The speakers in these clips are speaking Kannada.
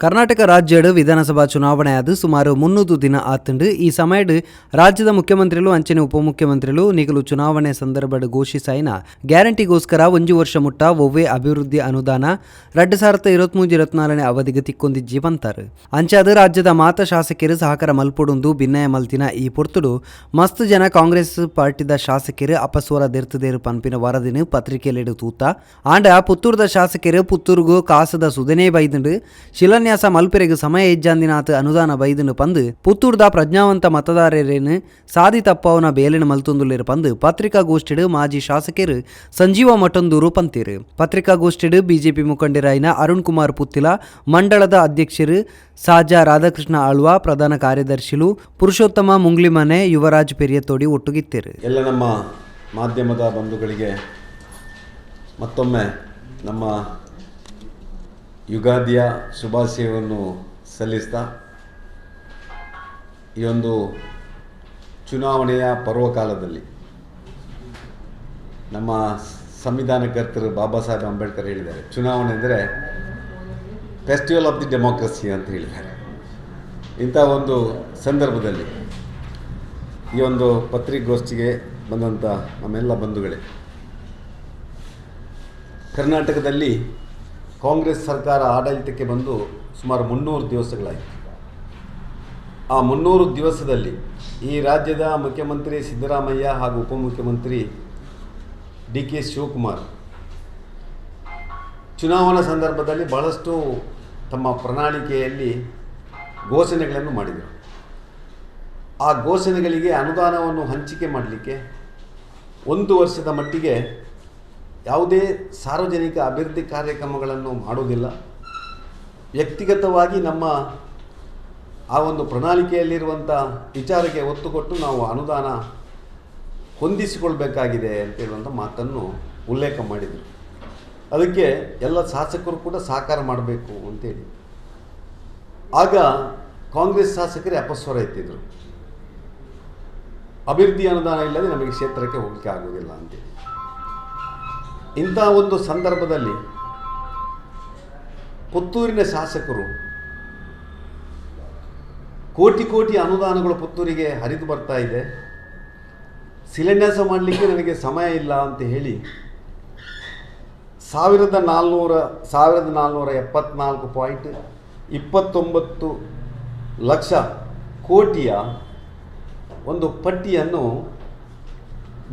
ಕರ್ನಾಟಕ ರಾಜ್ಯಡ್ ವಿಧಾನಸಭಾ ಚುನಾವಣೆ ಆದ ಸುಮಾರು 300 ದಿನ ಆತಂಡು ಈ ಸಮಯಡ್ ರಾಜ್ಯದ ಮುಖ್ಯಮಂತ್ರಿಗಳು ಅಂಚನೆ ಉಪಮುಖ್ಯಮಂತ್ರಿಗಳು ನಿಗಲು ಚುನಾವಣೆ ಸಂದರ್ಭಡ್ ಘೋಷಿಸಾಯಿನ ಗ್ಯಾರಂಟಿಗೋಸ್ಕರ 1 ವರ್ಷ ಮುಟ್ಟ ಒವ್ವೇ ಅಭಿವೃದ್ಧಿ ಅನುದಾನ 2023-24 ಅವಧಿಗೆ ತಿಕ್ಕೊಂದಿಜ್ಜಿ ಬಂತಾರೆ. ಅಂಚಾದ ರಾಜ್ಯದ ಮಾತ ಶಾಸಕರು ಸಹಕಾರ ಮಲ್ಪೊಡುಂದು ಭಿನ್ನಯ ಮಲ್ತಿನ ಈ ಪೊರ್ತುಡು ಮಸ್ತ್ ಜನ ಕಾಂಗ್ರೆಸ್ ಪಾರ್ಟಿದ ಶಾಸಕರು ಅಪಸ್ವರ ದೆರ್ತದೇರು ಪನ್ಪಿನ ವರದಿನ ಪತ್ರಿಕೆಲೆಡು ತೂತ ಆಂಡ ಪುತ್ತೂರದ ಶಾಸಕರು ಪುತ್ತೂರ್ಗೂ ಕಾಸದ ಸುದನೆ ಬೈದಂಡು ಶಿಲಾನ್ಯಾಸ ಮಲ್ಪೆರೆಗೆ ಸಮಯ ಹೆಜ್ಜಾಂದಿನಾಥ ಅನುದಾನ ಬೈದನು ಪಂದು ಪುತ್ತೂರ್ದ ಪ್ರಜ್ಞಾವಂತ ಮತದಾರರೇನು ಸಾದಿ ತಪ್ಪವನ ಬೇಲಿನ ಮಲ್ತೊಂದುಲ್ಲೇರು ಪಂದು ಪತ್ರಿಕಾಗೋಷ್ಠಿಡ್ ಮಾಜಿ ಶಾಸಕರು ಸಂಜೀವ ಮಠಂದೂರು ಪಂತೀರು. ಪತ್ರಿಕಾಗೋಷ್ಠಿಡ್ ಬಿಜೆಪಿ ಮುಖಂಡರಾಯಿನ ಅರುಣ್ ಕುಮಾರ್ ಪುತ್ತಿಲ, ಮಂಡಳದ ಅಧ್ಯಕ್ಷರು ಸಾಜಾ ರಾಧಾಕೃಷ್ಣ ಆಳ್ವ, ಪ್ರಧಾನ ಕಾರ್ಯದರ್ಶಿಲು ಪುರುಷೋತ್ತಮ ಮುಂಗ್ಲಿಮನೆ, ಯುವರಾಜ್ ಪೆರಿಯತೋಡಿ ಒಟ್ಟುಗಿತ್ತೇರು. ಎಲ್ಲ ನಮ್ಮ ಮಾಧ್ಯಮದ ಬಂಧುಗಳಿಗೆ ಮತ್ತೊಮ್ಮೆ ನಮ್ಮ ಯುಗಾದಿಯ ಶುಭಾಶಯವನ್ನು ಸಲ್ಲಿಸ್ತಾ ಈ ಒಂದು ಚುನಾವಣೆಯ ಪರ್ವಕಾಲದಲ್ಲಿ ನಮ್ಮ ಸಂವಿಧಾನಕರ್ತರು ಬಾಬಾ ಸಾಹೇಬ್ ಅಂಬೇಡ್ಕರ್ ಹೇಳಿದ್ದಾರೆ, ಚುನಾವಣೆ ಅಂದರೆ ಫೆಸ್ಟಿವಲ್ ಆಫ್ ದಿ ಡೆಮೋಕ್ರಸಿ ಅಂತ ಹೇಳಿದ್ದಾರೆ. ಇಂಥ ಒಂದು ಸಂದರ್ಭದಲ್ಲಿ ಈ ಒಂದು ಪತ್ರಿಕಾಗೋಷ್ಠಿಗೆ ಬಂದಂಥ ನಮ್ಮೆಲ್ಲ ಬಂಧುಗಳೇ, ಕರ್ನಾಟಕದಲ್ಲಿ ಕಾಂಗ್ರೆಸ್ ಸರ್ಕಾರ ಆಡಳಿತಕ್ಕೆ ಬಂದು ಸುಮಾರು 300 ದಿವಸಗಳಾಯಿತು. ಆ 300 ದಿವಸದಲ್ಲಿ ಈ ರಾಜ್ಯದ ಮುಖ್ಯಮಂತ್ರಿ ಸಿದ್ದರಾಮಯ್ಯ ಹಾಗೂ ಉಪಮುಖ್ಯಮಂತ್ರಿ DK ಶಿವಕುಮಾರ್ ಚುನಾವಣಾ ಸಂದರ್ಭದಲ್ಲಿ ಬಹಳಷ್ಟು ತಮ್ಮ ಪ್ರಣಾಳಿಕೆಯಲ್ಲಿ ಘೋಷಣೆಗಳನ್ನು ಮಾಡಿದರು. ಆ ಘೋಷಣೆಗಳಿಗೆ ಅನುದಾನವನ್ನು ಹಂಚಿಕೆ ಮಾಡಲಿಕ್ಕೆ 1 ವರ್ಷದ ಮಟ್ಟಿಗೆ ಯಾವುದೇ ಸಾರ್ವಜನಿಕ ಅಭಿವೃದ್ಧಿ ಕಾರ್ಯಕ್ರಮಗಳನ್ನು ಮಾಡುವುದಿಲ್ಲ. ವ್ಯಕ್ತಿಗತವಾಗಿ ನಮ್ಮ ಆ ಒಂದು ಪ್ರಣಾಳಿಕೆಯಲ್ಲಿರುವಂಥ ವಿಚಾರಕ್ಕೆ ಒತ್ತು ಕೊಟ್ಟು ನಾವು ಅನುದಾನ ಹೊಂದಿಸಿಕೊಳ್ಬೇಕಾಗಿದೆ ಅಂತೇಳುವಂಥ ಮಾತನ್ನು ಉಲ್ಲೇಖ ಮಾಡಿದರು. ಅದಕ್ಕೆ ಎಲ್ಲ ಶಾಸಕರು ಕೂಡ ಸಹಕಾರ ಮಾಡಬೇಕು ಅಂತೇಳಿ ಆಗ ಕಾಂಗ್ರೆಸ್ ಶಾಸಕರೇ ಅಪಸ್ವರ ಎತ್ತಿದರು, ಅಭಿವೃದ್ಧಿ ಅನುದಾನ ಇಲ್ಲದೆ ನಮಗೆ ಕ್ಷೇತ್ರಕ್ಕೆ ಹೋಗಲಿಕ್ಕೆ ಆಗುವುದಿಲ್ಲ ಅಂತೇಳಿ. ಇಂಥ ಒಂದು ಸಂದರ್ಭದಲ್ಲಿ ಪುತ್ತೂರಿನ ಶಾಸಕರು ಕೋಟಿ ಕೋಟಿ ಅನುದಾನಗಳು ಪುತ್ತೂರಿಗೆ ಹರಿದು ಬರ್ತಾ ಇದೆ, ಶಿಲಾನ್ಯಾಸ ಮಾಡಲಿಕ್ಕೆ ನನಗೆ ಸಮಯ ಇಲ್ಲ ಅಂತ ಹೇಳಿ 1474.29 ಲಕ್ಷ ಕೋಟಿಯ ಒಂದು ಪಟ್ಟಿಯನ್ನು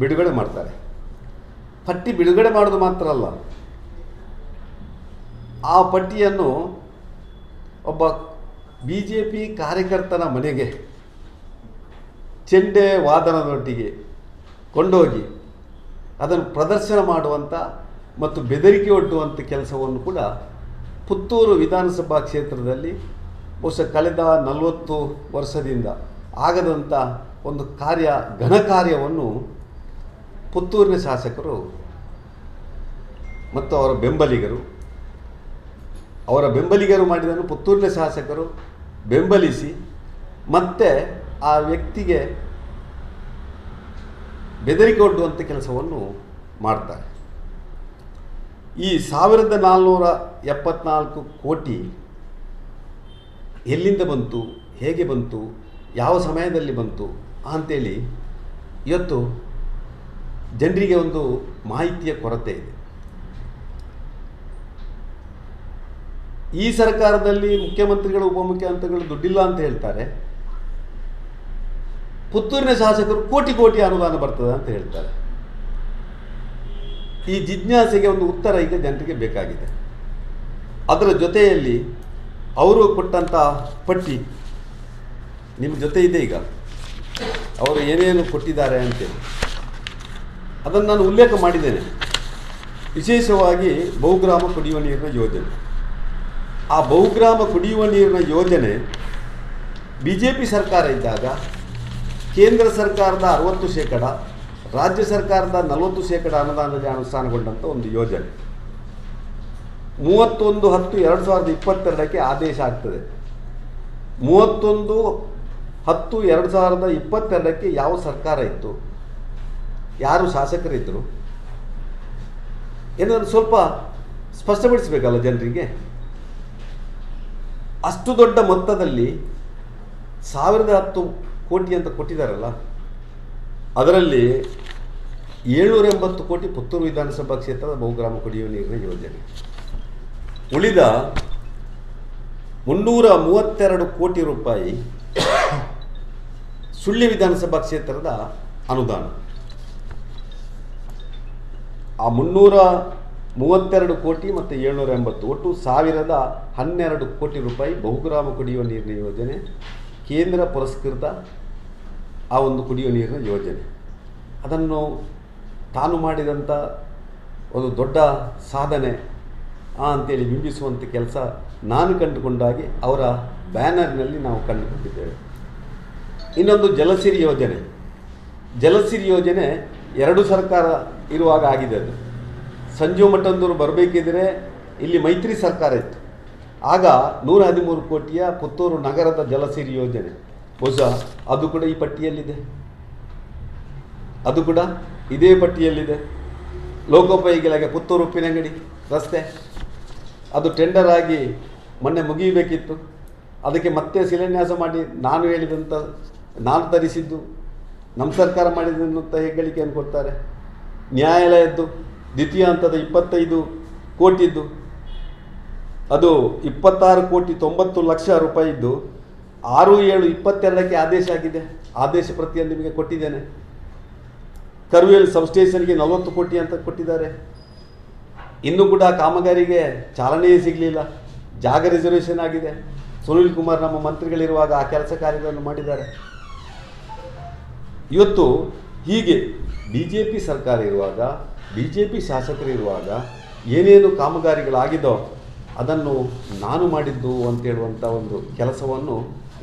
ಬಿಡುಗಡೆ ಮಾಡ್ತಾರೆ. ಪಟ್ಟಿ ಬಿಡುಗಡೆ ಮಾಡೋದು ಮಾತ್ರ ಅಲ್ಲ, ಆ ಪಟ್ಟಿಯನ್ನು ಒಬ್ಬ BJP ಕಾರ್ಯಕರ್ತನ ಮನೆಗೆ ಚೆಂಡೆ ವಾದನದೊಟ್ಟಿಗೆ ಕೊಂಡೋಗಿ ಅದನ್ನು ಪ್ರದರ್ಶನ ಮಾಡುವಂಥ ಮತ್ತು ಬೆದರಿಕೆ ಒಡ್ಡುವಂಥ ಕೆಲಸವನ್ನು ಕೂಡ ಪುತ್ತೂರು ವಿಧಾನಸಭಾ ಕ್ಷೇತ್ರದಲ್ಲಿ ಬಹುಶಃ ಕಳೆದ 40 ವರ್ಷದಿಂದ ಆಗದಂಥ ಒಂದು ಘನ ಕಾರ್ಯವನ್ನು ಪುತ್ತೂರಿನ ಶಾಸಕರು ಮತ್ತು ಅವರ ಬೆಂಬಲಿಗರು ಮಾಡಿದನ್ನು ಪುತ್ತೂರಿನ ಶಾಸಕರು ಬೆಂಬಲಿಸಿ ಮತ್ತೆ ಆ ವ್ಯಕ್ತಿಗೆ ಬೆದರಿಕೆ ಒಡ್ಡುವಂಥ ಕೆಲಸವನ್ನು ಮಾಡ್ತಾರೆ. ಈ 1474 ಕೋಟಿ ಎಲ್ಲಿಂದ ಬಂತು, ಹೇಗೆ ಬಂತು, ಯಾವ ಸಮಯದಲ್ಲಿ ಬಂತು ಅಂಥೇಳಿ ಇವತ್ತು ಜನರಿಗೆ ಒಂದು ಮಾಹಿತಿಯ ಕೊರತೆ ಇದೆ. ಈ ಸರ್ಕಾರದಲ್ಲಿ ಮುಖ್ಯಮಂತ್ರಿಗಳು ಉಪಮುಖ್ಯಮಂತ್ರಿಗಳು ದುಡ್ಡಿಲ್ಲ ಅಂತ ಹೇಳ್ತಾರೆ, ಪುತ್ತೂರಿನ ಶಾಸಕರು ಕೋಟಿ ಕೋಟಿ ಅನುದಾನ ಬರ್ತದೆ ಅಂತ ಹೇಳ್ತಾರೆ. ಈ ಜಿಜ್ಞಾಸೆಗೆ ಒಂದು ಉತ್ತರ ಈಗ ಜನರಿಗೆ ಬೇಕಾಗಿದೆ. ಅದರ ಜೊತೆಯಲ್ಲಿ ಅವರು ಕೊಟ್ಟಂಥ ಪಟ್ಟಿ ನಿಮ್ಮ ಜೊತೆ ಇದೆ. ಈಗ ಅವರು ಏನೇನು ಕೊಟ್ಟಿದ್ದಾರೆ ಅಂತೇಳಿ ಅದನ್ನು ನಾನು ಉಲ್ಲೇಖ ಮಾಡಿದ್ದೇನೆ. ವಿಶೇಷವಾಗಿ ಬಹುಗ್ರಾಮ ಕುಡಿಯುವ ನೀರಿನ ಯೋಜನೆ. ಆ ಬಹುಗ್ರಾಮ ಕುಡಿಯುವ ನೀರಿನ ಯೋಜನೆ BJP ಸರ್ಕಾರ ಇದ್ದಾಗ ಕೇಂದ್ರ ಸರ್ಕಾರದ 60%, ರಾಜ್ಯ ಸರ್ಕಾರದ 40% ಅನುದಾನದಲ್ಲಿ ಅನುಷ್ಠಾನಗೊಂಡಂಥ ಒಂದು ಯೋಜನೆ. 31/10/2022 ಆದೇಶ ಆಗ್ತದೆ. 31/10/2022 ಯಾವ ಸರ್ಕಾರ ಇತ್ತು, ಯಾರು ಶಾಸಕರಿದ್ದರು ಏನಾದರೂ ಸ್ವಲ್ಪ ಸ್ಪಷ್ಟಪಡಿಸಬೇಕಲ್ಲ ಜನರಿಗೆ. ಅಷ್ಟು ದೊಡ್ಡ ಮೊತ್ತದಲ್ಲಿ 1010 ಕೋಟಿ ಅಂತ ಕೊಟ್ಟಿದ್ದಾರಲ್ಲ, ಅದರಲ್ಲಿ 780 ಕೋಟಿ ಪುತ್ತೂರು ವಿಧಾನಸಭಾ ಕ್ಷೇತ್ರದ ಬಹುಗ್ರಾಮ ಕುಡಿಯುವ ನೀರಿನ ಯೋಜನೆ, ಉಳಿದ 332 ಕೋಟಿ ರೂಪಾಯಿ ಸುಳ್ಯ ವಿಧಾನಸಭಾ ಕ್ಷೇತ್ರದ ಅನುದಾನ. ಆ 332 ಕೋಟಿ ಮತ್ತು 780 ಒಟ್ಟು 1012 ಕೋಟಿ ರೂಪಾಯಿ ಬಹುಗ್ರಾಮ ಕುಡಿಯುವ ನೀರಿನ ಯೋಜನೆ, ಕೇಂದ್ರ ಪುರಸ್ಕೃತ ಆ ಒಂದು ಕುಡಿಯುವ ನೀರಿನ ಯೋಜನೆ. ಅದನ್ನು ತಾನು ಮಾಡಿದಂಥ ಒಂದು ದೊಡ್ಡ ಸಾಧನೆ ಅಂತೇಳಿ ಬಿಂಬಿಸುವಂಥ ಕೆಲಸ ನಾನು ಕಂಡುಕೊಂಡಾಗಿ ಅವರ ಬ್ಯಾನರ್ನಲ್ಲಿ ನಾವು ಕಂಡುಕೊಂಡಿದ್ದೇವೆ. ಇನ್ನೊಂದು ಜಲಸಿರಿ ಯೋಜನೆ. ಜಲಸಿರಿ ಯೋಜನೆ 2 ಸರ್ಕಾರ ಇರುವಾಗ ಆಗಿದೆ. ಅದು ಸಂಜೀವ್ ಮಠಂದವರು ಬರಬೇಕಿದ್ರೆ ಇಲ್ಲಿ ಮೈತ್ರಿ ಸರ್ಕಾರ ಇತ್ತು. ಆಗ 113 ಕೋಟಿಯ ಪುತ್ತೂರು ನಗರದ ಜಲಸಿರಿ ಯೋಜನೆ, ಬಹುಶಃ ಅದು ಕೂಡ ಈ ಪಟ್ಟಿಯಲ್ಲಿದೆ, ಅದು ಕೂಡ ಇದೇ ಪಟ್ಟಿಯಲ್ಲಿದೆ. ಲೋಕೋಪಯೋಗಿಗಳಿಗೆ ಪುತ್ತೂರು ಉಪ್ಪಿನಂಗಡಿ ರಸ್ತೆ, ಅದು ಟೆಂಡರ್ ಆಗಿ ಮೊನ್ನೆ ಮುಗಿಯಬೇಕಿತ್ತು. ಅದಕ್ಕೆ ಮತ್ತೆ ಶಿಲಾನ್ಯಾಸ ಮಾಡಿ ನಾನು ಹೇಳಿದಂಥ, ನಾನು ತರಿಸಿದ್ದು, ನಮ್ಮ ಸರ್ಕಾರ ಮಾಡಿದಂಥ ಹೆಗ್ಗಳಿಕೆಯನ್ನು ಕೊಡ್ತಾರೆ. ನ್ಯಾಯಾಲಯದ್ದು ದ್ವಿತೀಯ ಹಂತದ 25 ಕೋಟಿದ್ದು, ಅದು 26 ಕೋಟಿ 90 ಲಕ್ಷ ರೂಪಾಯಿದ್ದು 6/7/22ಕ್ಕೆ ಆದೇಶ ಆಗಿದೆ. ಆದೇಶ ಪ್ರತಿಯನ್ನು ನಿಮಗೆ ಕೊಟ್ಟಿದ್ದೇನೆ. ಕರ್ವೇಲ್ ಸಬ್ಸ್ಟೇಷನ್ಗೆ 40 ಕೋಟಿ ಅಂತ ಕೊಟ್ಟಿದ್ದಾರೆ. ಇನ್ನೂ ಕೂಡ ಕಾಮಗಾರಿಗೆ ಚಾಲನೆಯೇ ಸಿಗಲಿಲ್ಲ. ಜಾಗ ರಿಸರ್ವೇಷನ್ ಆಗಿದೆ. ಸುನೀಲ್ ಕುಮಾರ್ ನಮ್ಮ ಮಂತ್ರಿಗಳಿರುವಾಗ ಆ ಕೆಲಸ ಕಾರ್ಯಗಳನ್ನು ಮಾಡಿದ್ದಾರೆ. ಇವತ್ತು ಹೀಗೆ BJP ಸರ್ಕಾರ ಇರುವಾಗ, BJP ಶಾಸಕರು ಇರುವಾಗ ಏನೇನು ಕಾಮಗಾರಿಗಳಾಗಿದೋ ಅದನ್ನು ನಾನು ಮಾಡಿದ್ದು ಅಂತೇಳುವಂಥ ಒಂದು ಕೆಲಸವನ್ನು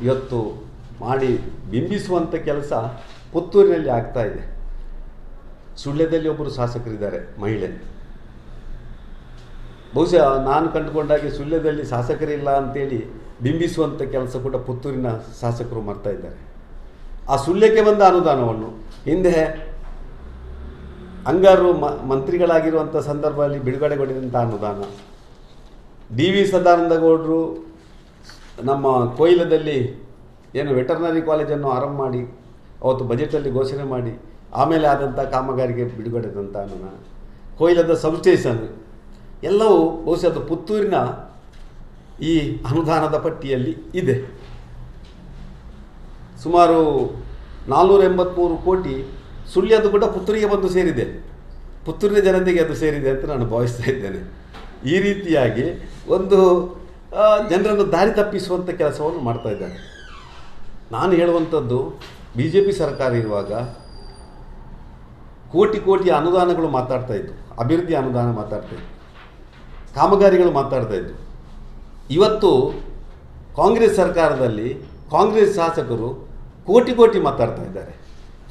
ಇವತ್ತು ಮಾಡಿ ಬಿಂಬಿಸುವಂಥ ಕೆಲಸ ಪುತ್ತೂರಿನಲ್ಲಿ ಆಗ್ತಾ ಇದೆ. ಸುಳ್ಯದಲ್ಲಿ ಒಬ್ಬರು ಶಾಸಕರಿದ್ದಾರೆ, ಮಹಿಳೆ. ಬಹುಶಃ ನಾನು ಕಂಡುಕೊಂಡಾಗೆ ಸುಳ್ಯದಲ್ಲಿ ಶಾಸಕರಿಲ್ಲ ಅಂತೇಳಿ ಬಿಂಬಿಸುವಂಥ ಕೆಲಸ ಕೂಡ ಪುತ್ತೂರಿನ ಶಾಸಕರು ಮಾಡ್ತಾ ಇದ್ದಾರೆ. ಆ ಸುಳ್ಯಕ್ಕೆ ಬಂದ ಅನುದಾನವನ್ನು ಹಿಂದೆ ಅಂಗಾರು ಮಂತ್ರಿಗಳಾಗಿರುವಂಥ ಸಂದರ್ಭದಲ್ಲಿ ಬಿಡುಗಡೆಗೊಂಡಿದ್ದಂಥ ಅನುದಾನ, DV ಸದಾನಂದ ಗೌಡರು ನಮ್ಮ ಕೊಯ್ಲದಲ್ಲಿ ಏನು ವೆಟರ್ನರಿ ಕಾಲೇಜನ್ನು ಆರಂಭ ಮಾಡಿ ಅವತ್ತು ಬಜೆಟಲ್ಲಿ ಘೋಷಣೆ ಮಾಡಿ ಆಮೇಲೆ ಆದಂಥ ಕಾಮಗಾರಿಗೆ ಬಿಡುಗಡೆದಂಥ ಅನುದಾನ, ಕೊಯ್ಲದ ಸಬ್ಸ್ಟೇಷನ್ ಎಲ್ಲವೂ ಬಹುಶಃ ಅದು ಪುತ್ತೂರಿನ ಈ ಅನುದಾನದ ಪಟ್ಟಿಯಲ್ಲಿ ಇದೆ. ಸುಮಾರು 483 ಕೋಟಿ ಸುಳ್ಯದು ಕೂಡ ಪುತ್ತೂರಿಗೆ ಬಂದು ಸೇರಿದೆ, ಪುತ್ತೂರಿನ ಜನತೆಗೆ ಅದು ಸೇರಿದೆ ಅಂತ ನಾನು ಭಾವಿಸ್ತಾ ಇದ್ದೇನೆ. ಈ ರೀತಿಯಾಗಿ ಒಂದು ಜನರನ್ನು ದಾರಿ ತಪ್ಪಿಸುವಂಥ ಕೆಲಸವನ್ನು ಮಾಡ್ತಾ ಇದ್ದಾರೆ. ನಾನು ಹೇಳುವಂಥದ್ದು, BJP ಸರ್ಕಾರ ಇರುವಾಗ ಕೋಟಿ ಕೋಟಿ ಅನುದಾನಗಳು ಮಾತಾಡ್ತಾ ಇತ್ತು, ಅಭಿವೃದ್ಧಿ ಅನುದಾನ ಮಾತಾಡ್ತಾ ಇತ್ತು, ಕಾಮಗಾರಿಗಳು ಮಾತಾಡ್ತಾ ಇತ್ತು. ಇವತ್ತು ಕಾಂಗ್ರೆಸ್ ಸರ್ಕಾರದಲ್ಲಿ ಕಾಂಗ್ರೆಸ್ ಶಾಸಕರು ಕೋಟಿ ಕೋಟಿ ಮಾತಾಡ್ತಾ ಇದ್ದಾರೆ,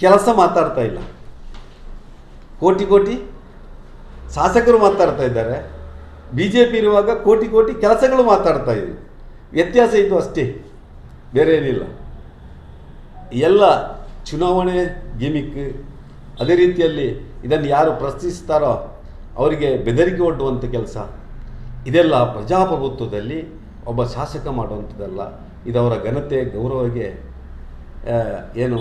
ಕೆಲಸ ಮಾತಾಡ್ತಾ ಇಲ್ಲ. ಕೋಟಿ ಕೋಟಿ ಶಾಸಕರು ಮಾತಾಡ್ತಾ ಇದ್ದಾರೆ, BJP ಇರುವಾಗ ಕೋಟಿ ಕೋಟಿ ಕೆಲಸಗಳು ಮಾತಾಡ್ತಾ ಇದ್ರು. ವ್ಯತ್ಯಾಸ ಇದು ಅಷ್ಟೇ, ಬೇರೆ ಏನಿಲ್ಲ. ಎಲ್ಲ ಚುನಾವಣೆ ಗಿಮಿಕ್. ಅದೇ ರೀತಿಯಲ್ಲಿ ಇದನ್ನು ಯಾರು ಪ್ರಶ್ನಿಸ್ತಾರೋ ಅವರಿಗೆ ಬೆದರಿಕೆ ಒಡ್ಡುವಂಥ ಕೆಲಸ. ಇದೆಲ್ಲ ಪ್ರಜಾಪ್ರಭುತ್ವದಲ್ಲಿ ಒಬ್ಬ ಶಾಸಕ ಮಾಡುವಂಥದ್ದಲ್ಲ. ಇದವರ ಘನತೆ ಗೌರವಕ್ಕೆ ಏನು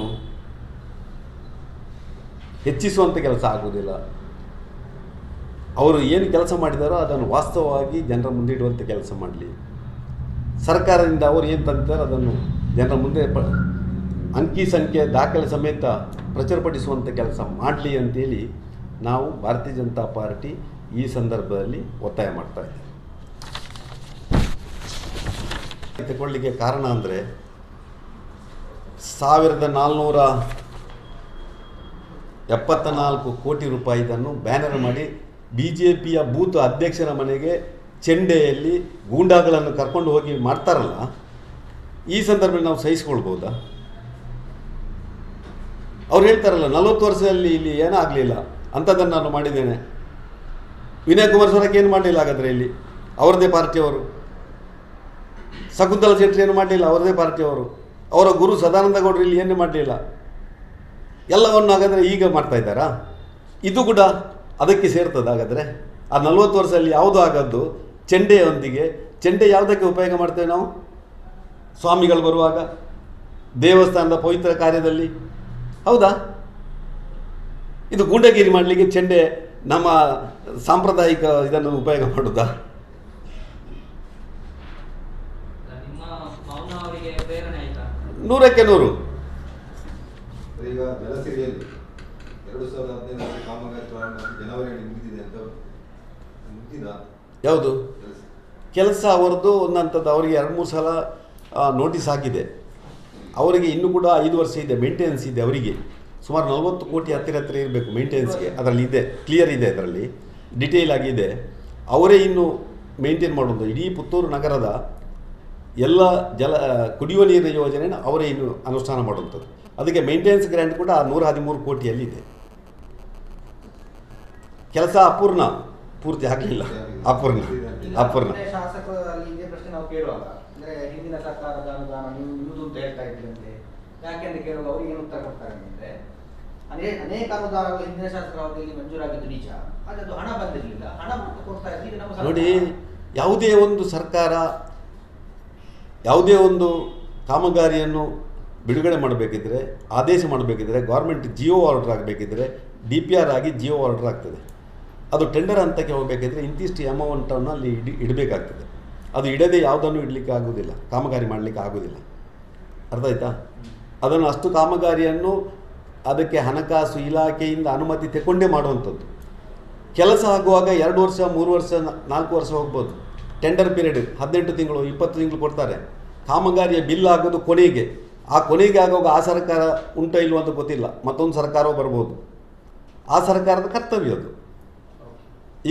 ಹೆಚ್ಚಿಸುವಂಥ ಕೆಲಸ ಆಗುವುದಿಲ್ಲ. ಅವರು ಏನು ಕೆಲಸ ಮಾಡಿದಾರೋ ಅದನ್ನು ವಾಸ್ತವವಾಗಿ ಜನರ ಮುಂದೆ ಇಡುವಂಥ ಕೆಲಸ ಮಾಡಲಿ. ಸರ್ಕಾರದಿಂದ ಅವರು ಏನು ತಂದಿದ್ದಾರೋ ಅದನ್ನು ಜನರ ಮುಂದೆ ಅಂಕಿ ಸಂಖ್ಯೆ ದಾಖಲೆ ಸಮೇತ ಪ್ರಚುರಪಡಿಸುವಂಥ ಕೆಲಸ ಮಾಡಲಿ ಅಂತೇಳಿ ನಾವು ಭಾರತೀಯ ಜನತಾ ಪಾರ್ಟಿ ಈ ಸಂದರ್ಭದಲ್ಲಿ ಒತ್ತಾಯ ಮಾಡ್ತಾ ಇದ್ದೇವೆ. ತಗೊಳ್ಳಿಕ್ಕೆ ಕಾರಣ ಅಂದರೆ 1474 ಕೋಟಿ ರೂಪಾಯಿದನ್ನು ಬ್ಯಾನರ್ ಮಾಡಿ BJPಯ ಬೂತ್ ಅಧ್ಯಕ್ಷರ ಮನೆಗೆ ಚೆಂಡೆಯಲ್ಲಿ ಗೂಂಡಾಗಳನ್ನು ಕರ್ಕೊಂಡು ಹೋಗಿ ಮಾಡ್ತಾರಲ್ಲ, ಈ ಸಂದರ್ಭದಲ್ಲಿ ನಾವು ಸಹಿಸ್ಕೊಳ್ಬೋದಾ? ಅವ್ರು ಹೇಳ್ತಾರಲ್ಲ 40 ವರ್ಷದಲ್ಲಿ ಇಲ್ಲಿ ಏನೂ ಆಗಲಿಲ್ಲ, ಅಂಥದ್ದನ್ನು ನಾನು ಮಾಡಿದ್ದೇನೆ. ವಿನಯ್ ಕುಮಾರ್ ಸ್ವರಕ್ಕೆ ಏನು ಮಾಡಲಿಲ್ಲ ಹಾಗಾದರೆ, ಇಲ್ಲಿ ಅವರದೇ ಪಾರ್ಟಿಯವರು. ಶಕುಂತಲಾ ಶೆಟ್ಟಿ ಏನು ಮಾಡಲಿಲ್ಲ, ಅವರದೇ ಪಾರ್ಟಿಯವರು. ಅವರ ಗುರು ಸದಾನಂದ ಗೌಡರು ಇಲ್ಲಿ ಏನು ಮಾಡಲಿಲ್ಲ. ಎಲ್ಲವನ್ನು ಹಾಗಾದರೆ ಈಗ ಮಾಡ್ತಾ ಇದ್ದಾರಾ? ಇದು ಕೂಡ ಅದಕ್ಕೆ ಸೇರ್ತದೆ. ಹಾಗಾದರೆ ಆ 40 ವರ್ಷದಲ್ಲಿ ಯಾವುದು ಆಗದ್ದು ಚೆಂಡೆಯೊಂದಿಗೆ. ಚೆಂಡೆ ಯಾವುದಕ್ಕೆ ಉಪಯೋಗ ಮಾಡ್ತೇವೆ ನಾವು? ಸ್ವಾಮಿಗಳು ಬರುವಾಗ, ದೇವಸ್ಥಾನದ ಪವಿತ್ರ ಕಾರ್ಯದಲ್ಲಿ. ಹೌದಾ? ಇದು ಗೂಂಡಗಿರಿ ಮಾಡಲಿಕ್ಕೆ ಚೆಂಡೆ ನಮ್ಮ ಸಾಂಪ್ರದಾಯಿಕ ಇದನ್ನು ಉಪಯೋಗ ಮಾಡೋದಾ? ನೂರಕ್ಕೆ ನೂರು. ಈಗ ಬೆಳಸಿರಿಯಲ್ಲಿ 2015 ಕಾಮಗಾರಿ ಪ್ರಾರಂಭ ಜನವರಿಯಲ್ಲಿ ಮುಗಿದಿದೆ ಅಂತ ಮುಗಿದ ಯಾವುದು ಕೆಲಸ ಅವರದ್ದು ಒಂದಂಥದ್ದು. ಅವರಿಗೆ 2-3 ಸಲ ನೋಟಿಸ್ ಆಗಿದೆ. ಅವರಿಗೆ ಇನ್ನೂ ಕೂಡ 5 ವರ್ಷ ಇದೆ, ಮೇಂಟೆನೆನ್ಸ್ ಇದೆ. ಅವರಿಗೆ ಸುಮಾರು 40 ಕೋಟಿ ಹತ್ತಿರ ಇರಬೇಕು ಮೇಂಟೆನೆನ್ಸ್ಗೆ. ಅದರಲ್ಲಿ ಇದೆ, ಕ್ಲಿಯರ್ ಇದೆ, ಅದರಲ್ಲಿ ಡಿಟೇಲ್ ಆಗಿದೆ. ಅವರೇ ಇನ್ನು ಮೇಂಟೈನ್ ಮಾಡೋದು. ಇಡೀ ಪುತ್ತೂರು ನಗರದ ಎಲ್ಲ ಕುಡಿಯುವ ನೀರಿನ ಯೋಜನೆಯನ್ನು ಅವರೇ ಇನ್ನು ಅನುಷ್ಠಾನ ಮಾಡುವಂಥದ್ದು. ಅದಕ್ಕೆ ಮೇಂಟೆನೆನ್ಸ್ ಗ್ರ್ಯಾಂಟ್ ಕೂಡ 113 ಕೋಟಿಯಲ್ಲಿದೆ. ಕೆಲಸ ಅಪೂರ್ಣ, ಪೂರ್ತಿ ಆಗಲಿಲ್ಲ, ಅಪೂರ್ಣ. ಶಾಸಕರಲ್ಲಿ ಇದೇ ಪ್ರಶ್ನೆ ನಾವು ಕೇಳುವಾಗ, ಅಂದರೆ ಹಿಂದಿನ ಸರ್ಕಾರದ ಅನುದಾನ ನಿಮ್ಮದು ಅಂತ ಹೇಳ್ತಾ ಇದ್ರಂತೆ, ಯಾಕೆಂದ್ರೆ ಕೇಳುವಾಗ ಅವರು ಏನು ಉತ್ತರ ಕೊಡ್ತಾರೆ ಅಂದರೆ, ಅನೇಕ ಅನುದಾನಗಳು ಹಿಂದಿನ ಶಾಸಕರ ಅವಧಿಯಲ್ಲಿ ಮಂಜೂರಾಗಿದ್ದು ನಿಜ, ಆದರೆ ಅದು ಹಣ ಬಂದಿರಲಿಲ್ಲ, ಹಣ ಮಾತ್ರ ಕೊಡ್ತಾ ಇದ್ದೀವಿ ನಮ್ಮ ನೋಡಿ. ಯಾವುದೇ ಒಂದು ಸರ್ಕಾರ ಯಾವುದೇ ಒಂದು ಕಾಮಗಾರಿಯನ್ನು ಬಿಡುಗಡೆ ಮಾಡಬೇಕಿದ್ರೆ, ಆದೇಶ ಮಾಡಬೇಕಿದ್ರೆ, ಗೌರ್ಮೆಂಟ್ ಜಿಯೋ ಆರ್ಡರ್ ಆಗಬೇಕಿದ್ರೆ DPR ಆಗಿ ಜಿಯೋ ಆರ್ಡರ್ ಆಗ್ತದೆ. ಅದು ಟೆಂಡರ್ ಹಂತಕ್ಕೆ ಹೋಗಬೇಕಿದ್ರೆ ಇಂತಿಷ್ಟು ಅಮೌಂಟನ್ನು ಅಲ್ಲಿ ಇಡಬೇಕಾಗ್ತದೆ. ಅದು ಇಡದೆ ಯಾವುದನ್ನು ಇಡಲಿಕ್ಕೆ ಆಗೋದಿಲ್ಲ, ಕಾಮಗಾರಿ ಮಾಡಲಿಕ್ಕೆ ಆಗೋದಿಲ್ಲ. ಅರ್ಥ ಆಯ್ತಾ? ಅದನ್ನು ಅಷ್ಟು ಕಾಮಗಾರಿಯನ್ನು ಅದಕ್ಕೆ ಹಣಕಾಸು ಇಲಾಖೆಯಿಂದ ಅನುಮತಿ ತಗೊಂಡೇ ಮಾಡುವಂಥದ್ದು. ಕೆಲಸ ಆಗುವಾಗ 2 ವರ್ಷ, 3 ವರ್ಷ, 4 ವರ್ಷ ಹೋಗ್ಬೋದು. ಟೆಂಡರ್ ಪೀರಿಯಡ್ 18 ತಿಂಗಳು, 20 ತಿಂಗಳು ಕೊಡ್ತಾರೆ. ಕಾಮಗಾರಿಯ ಬಿಲ್ ಆಗೋದು ಕೊನೆಗೆ. ಆ ಕೊನೆಗೆ ಆಗುವಾಗ ಆ ಸರ್ಕಾರ ಉಂಟೋ ಇಲ್ವೋ ಅಂತ ಗೊತ್ತಿಲ್ಲ, ಮತ್ತೊಂದು ಸರ್ಕಾರವೂ ಬರ್ಬೋದು. ಆ ಸರ್ಕಾರದ ಕರ್ತವ್ಯ ಅದು.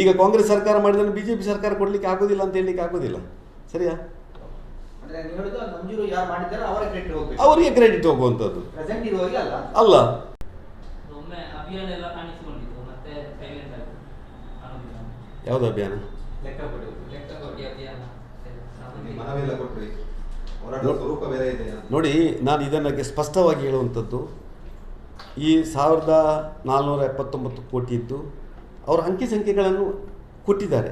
ಈಗ ಕಾಂಗ್ರೆಸ್ ಸರ್ಕಾರ ಮಾಡಿದ್ರೆ BJP ಸರ್ಕಾರ ಕೊಡಲಿಕ್ಕೆ ಆಗೋದಿಲ್ಲ ಅಂತ ಹೇಳಲಿಕ್ಕೆ ಆಗೋದಿಲ್ಲ. ಸರಿಯಾ? ಅವರಿಗೆ ಕ್ರೆಡಿಟ್ ಹೋಗುವಂಥದ್ದು ಅಲ್ಲ. ಯಾವುದು ಅಭಿಯಾನ? ನೋಡಿ, ನಾನು ಇದನ್ನಕ್ಕೆ ಸ್ಪಷ್ಟವಾಗಿ ಹೇಳುವಂಥದ್ದು, ಈ 1479 ಕೋಟಿ ಇದ್ದು ಅವರು ಅಂಕಿ ಸಂಖ್ಯೆಗಳನ್ನು ಕೊಟ್ಟಿದ್ದಾರೆ.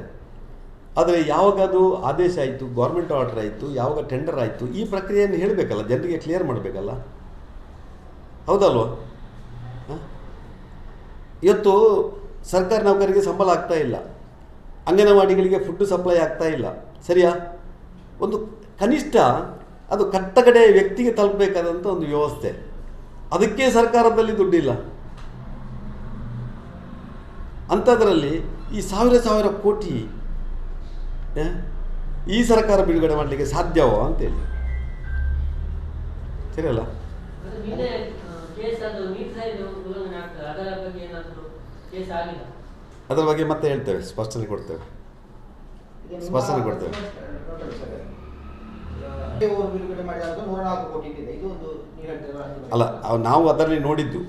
ಆದರೆ ಯಾವಾಗ ಅದು ಆದೇಶ ಆಯಿತು, ಗೌರ್ಮೆಂಟ್ ಆರ್ಡರ್ ಆಯಿತು, ಯಾವಾಗ ಟೆಂಡರ್ ಆಯಿತು, ಈ ಪ್ರಕ್ರಿಯೆಯನ್ನು ಹೇಳಬೇಕಲ್ಲ, ಜನರಿಗೆ ಕ್ಲಿಯರ್ ಮಾಡಬೇಕಲ್ಲ. ಹೌದಲ್ವ? ಇವತ್ತು ಸರ್ಕಾರಿ ನೌಕರಿಗೆ ಸಂಬಳ ಆಗ್ತಾ ಇಲ್ಲ, ಅಂಗನವಾಡಿಗಳಿಗೆ ಫುಡ್ ಸಪ್ಲೈ ಆಗ್ತಾ ಇಲ್ಲ. ಸರಿಯಾ? ಒಂದು ಕನಿಷ್ಠ ಅದು ಕಟ್ಟಕಡೆ ವ್ಯಕ್ತಿಗೆ ತಲುಪಬೇಕಾದಂಥ ಒಂದು ವ್ಯವಸ್ಥೆ. ಅದಕ್ಕೆ ಸರ್ಕಾರದಲ್ಲಿ ದುಡ್ಡಿಲ್ಲ. ಅಂಥದ್ರಲ್ಲಿ ಈ ಸಾವಿರ ಕೋಟಿ ಈ ಸರ್ಕಾರ ಬಿಡುಗಡೆ ಮಾಡಲಿಕ್ಕೆ ಸಾಧ್ಯವೋ ಅಂತೇಳಿ. ಸರಿಯಲ್ಲ? ಅದರ ಬಗ್ಗೆ ಮತ್ತೆ ಹೇಳ್ತೇವೆ, ಸ್ಪಷ್ಟನೆ ಕೊಡ್ತೇವೆ. ಅಲ್ಲ, ನಾವು ಅದರಲ್ಲಿ ನೋಡಿದ್ದು,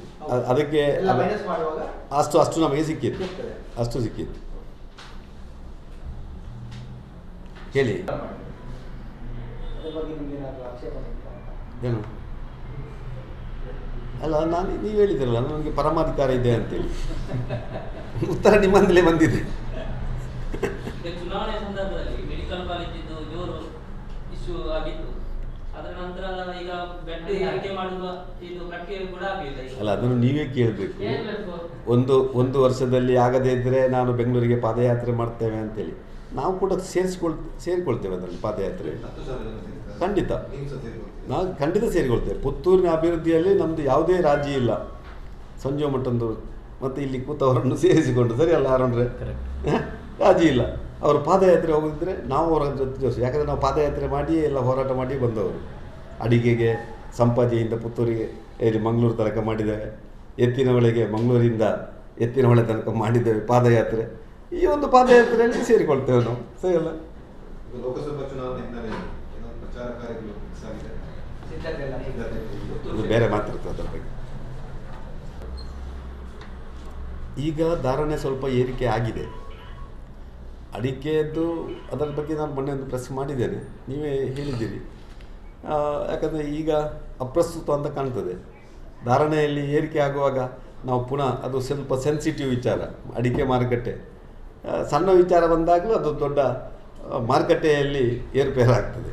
ಅದಕ್ಕೆ ಅಷ್ಟು ನಮಗೆ ಸಿಕ್ಕಿತ್ತು, ಅಷ್ಟು ಸಿಕ್ಕಿತ್ತು. ಹೇಳಿ. ಏನು? ಅಲ್ಲ, ನೀವು ಹೇಳಿದ್ರಲ್ಲ ನನಗೆ ಪರಮಾಧಿಕಾರ ಇದೆ ಅಂತೇಳಿ. ಉತ್ತರ ನಿಮ್ಮಂದಲೇ ಬಂದಿದೆ. ಚುನಾವಣೆ ಸಂದರ್ಭದಲ್ಲಿ ಮೆಡಿಕಲ್ ಕಾಲೇಜಿದ್ದು ಜೋರು ಇಶ್ಯೂ ಆಗಿತ್ತು. ಅದರ ನಂತರ ಈಗ ಬೆಡ್ ಏರಿಕೆ ಮಾಡುವ ಇದು ಪ್ರಕ್ರಿಯೆ ಕೂಡ ಆಗಲಿಲ್ಲ. ಅಲ್ಲ, ಅದನ್ನು ನೀವೇ ಕೇಳಬೇಕು. ಒಂದು ವರ್ಷದಲ್ಲಿ ಆಗದೇ ಇದ್ದರೆ ನಾನು ಬೆಂಗಳೂರಿಗೆ ಪಾದಯಾತ್ರೆ ಮಾಡ್ತೇವೆ ಅಂತೇಳಿ ನಾವು ಕೂಡ ಸೇರಿಕೊಳ್ತೇವೆ ಅದರಲ್ಲಿ ಪಾದಯಾತ್ರೆ. ಖಂಡಿತ ನಾವು ಖಂಡಿತ ಸೇರಿಕೊಳ್ತೇವೆ. ಪುತ್ತೂರಿನ ಅಭಿವೃದ್ಧಿಯಲ್ಲಿ ನಮ್ಮದು ಯಾವುದೇ ರಾಜಿ ಇಲ್ಲ. ಸಂಜೀವ ಮಠಂದು ಮತ್ತು ಇಲ್ಲಿ ಕೂತವರನ್ನು ಸೇರಿಸಿಕೊಂಡು, ಸರಿ ಅಲ್ಲ ಯಾರಂದ್ರೆ ರಾಜಿ ಇಲ್ಲ. ಅವರು ಪಾದಯಾತ್ರೆ ಹೋಗಿದ್ರೆ ನಾವು ಅವರ ಜೊತೆ, ಯಾಕಂದರೆ ನಾವು ಪಾದಯಾತ್ರೆ ಮಾಡಿ ಎಲ್ಲ ಹೋರಾಟ ಮಾಡಿ ಬಂದವರು. ಅಡಿಗೆಗೆ ಸಂಪಾಜೆಯಿಂದ ಪುತ್ತೂರಿಗೆ ಇಲ್ಲಿ ಮಂಗಳೂರು ತನಕ ಮಾಡಿದ್ದೇವೆ, ಎತ್ತಿನಹೊಳೆಗೆ ಮಂಗಳೂರಿಂದ ಎತ್ತಿನಹೊಳೆ ತನಕ ಮಾಡಿದ್ದೇವೆ ಪಾದಯಾತ್ರೆ. ಈ ಒಂದು ಪಾದಯಾತ್ರೆಯಲ್ಲಿ ಸೇರಿಕೊಳ್ತೇವೆ ನಾವು, ಸರಿ ಅಲ್ಲ? ಲೋಕಸಭಾ ಚುನಾವಣೆ ಪ್ರಚಾರ ಕಾರ್ಯಗಳು ಇದು ಬೇರೆ ಮಾತಾಡ್ತದೆ ಅದರ ಬಗ್ಗೆ. ಈಗ ಧಾರಣೆ ಸ್ವಲ್ಪ ಏರಿಕೆ ಆಗಿದೆ. ಅಡಿಕೆಯದ್ದು ಅದರ ಬಗ್ಗೆ ನಾನು ಮೊನ್ನೆ ಒಂದು ಪ್ರೆಸ್ ಮಾಡಿದ್ದೇನೆ, ನೀವೇ ಹೇಳಿದ್ದೀರಿ. ಯಾಕಂದರೆ ಈಗ ಅಪ್ರಸ್ತುತ ಅಂತ ಕಾಣ್ತದೆ. ಧಾರಣೆಯಲ್ಲಿ ಏರಿಕೆ ಆಗುವಾಗ ನಾವು ಪುನಃ ಅದು ಸ್ವಲ್ಪ ಸೆನ್ಸಿಟಿವ್ ವಿಚಾರ, ಅಡಿಕೆ ಮಾರುಕಟ್ಟೆ. ಸಣ್ಣ ವಿಚಾರ ಬಂದಾಗಲೂ ಅದು ದೊಡ್ಡ ಮಾರುಕಟ್ಟೆಯಲ್ಲಿ ಏರುಪೇರಾಗ್ತದೆ.